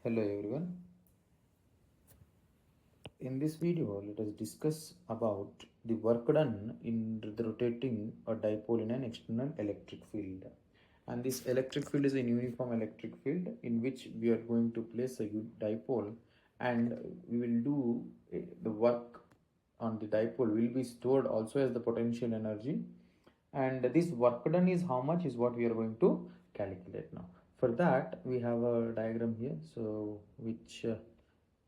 Hello everyone. In this video, let us discuss about the work done in the rotating a dipole in an external electric field. And this electric field is a uniform electric field in which we are going to place a dipole, and we will do the work on the dipole will be stored also as the potential energy, and this work done is how much is what we are going to calculate now. For that we have a diagram here, so which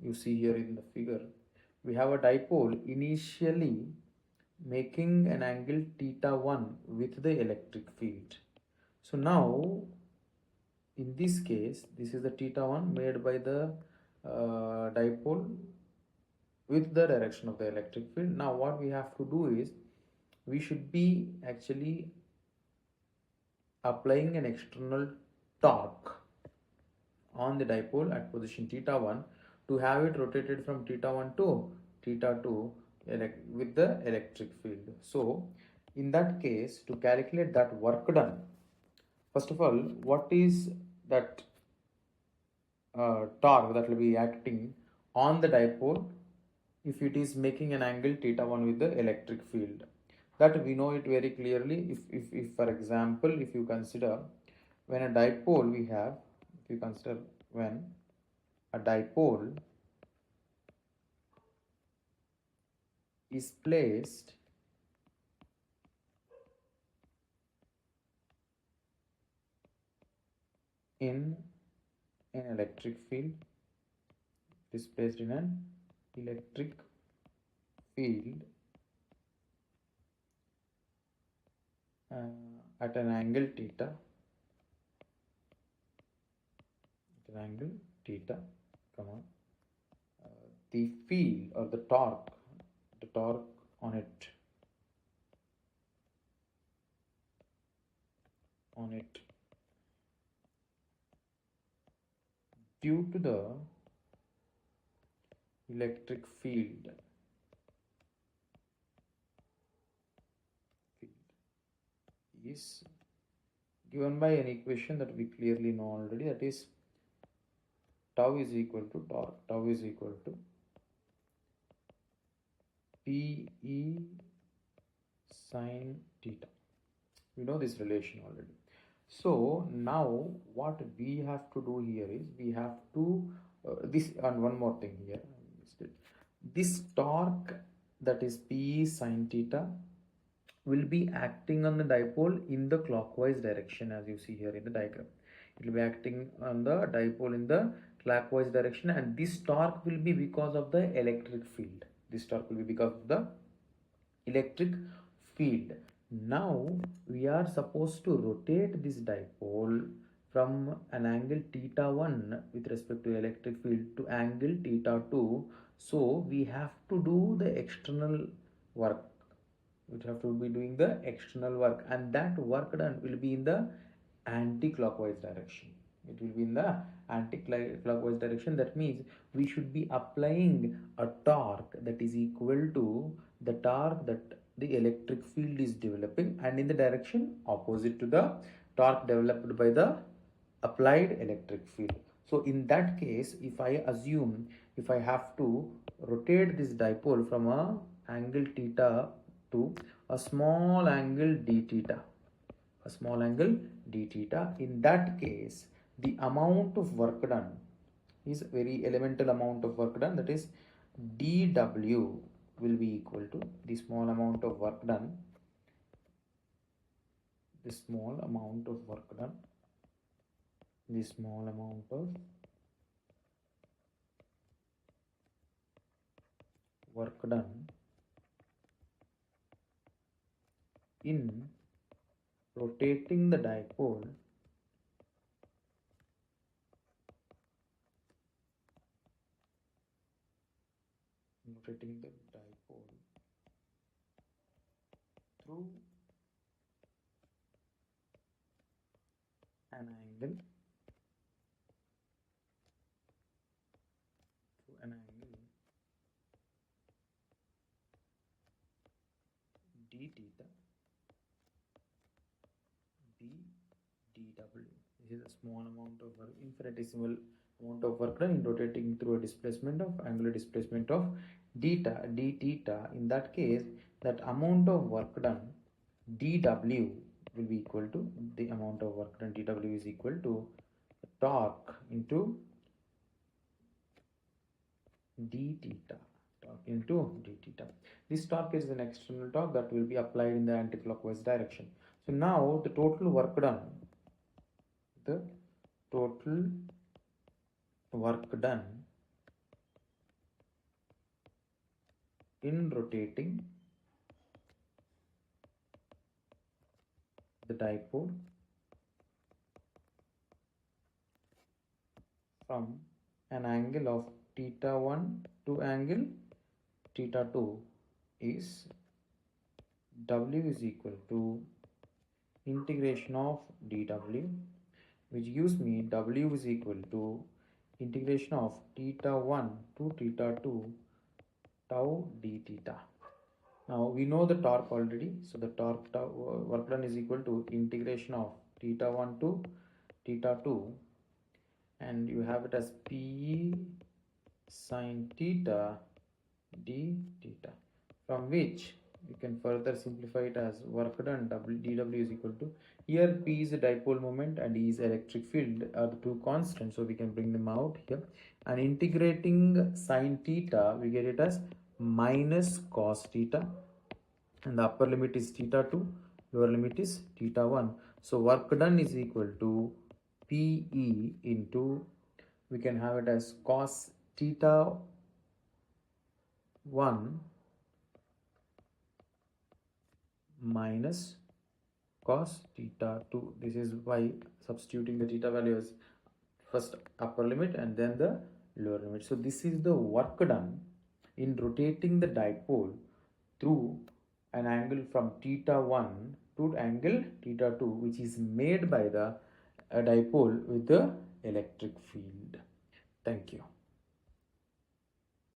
you see here in the figure. We have a dipole initially making an angle theta 1 with the electric field. So now in this case, this is the theta 1 made by the dipole with the direction of the electric field. Now what we have to do is we should be actually applying an external torque on the dipole at position theta 1 to have it rotated from theta 1 to theta 2 with the electric field. So in that case, to calculate that work done, first of all, what is that torque that will be acting on the dipole if it is making an angle theta 1 with the electric field? That we know it very clearly. If for example, if you consider when a dipole we have, if you consider when a dipole is placed in an electric field, is placed in an electric field at an angle theta, the field or the torque on it due to the electric field is given by an equation that we clearly know already, that is tau is equal to torque. Tau is equal to PE sine theta. We know this relation already. So now what we have to do here is we have to this, and one more thing here, this torque that is PE sine theta will be acting on the dipole in the clockwise direction, as you see here in the diagram. It will be acting on the dipole in the clockwise direction, and this torque will be because of the electric field. This torque will be because of the electric field. Now we are supposed to rotate this dipole from an angle theta 1 with respect to electric field to angle theta 2. So we have to do the external work. We have to be doing the external work, and that work done will be in the anti-clockwise direction. It will be in the anti-clockwise direction. That means we should be applying a torque that is equal to the torque that the electric field is developing, and in the direction opposite to the torque developed by the applied electric field. So in that case, if I assume, if I have to rotate this dipole from a angle theta to a small angle d theta, in that case the amount of work done is very elemental amount of work done, that is dw will be equal to the small amount of work done, the small amount of work done in rotating the dipole through an angle d theta b dw. This is a small amount of work, infinitesimal amount of work done in rotating through a displacement of angular displacement of d theta. In that case, that amount of work done dw will be equal to the amount of work done dw is equal to torque into d theta. Torque into d theta. This torque is an external torque that will be applied in the anti-clockwise direction. So now the total work done, the total work done in rotating the dipole from an angle of theta 1 to angle theta 2 is w is equal to integration of dw, which gives me w is equal to integration of theta 1 to theta 2 tau d theta. Now we know the torque already, so the torque work done is equal to integration of theta 1 to theta 2, and you have it as Pe sine theta d theta, from which you can further simplify it as work done dw is equal to, here P is the dipole moment and E is electric field are the two constants, so we can bring them out here, and integrating sine theta we get it as minus cos theta, and the upper limit is theta 2, lower limit is theta 1. So work done is equal to Pe into, we can have it as cos theta 1 minus cos theta 2. This is by substituting the theta values, first upper limit and then the lower limit. So this is the work done in rotating the dipole through an angle from theta 1 to angle theta 2, which is made by the dipole with the electric field. Thank you.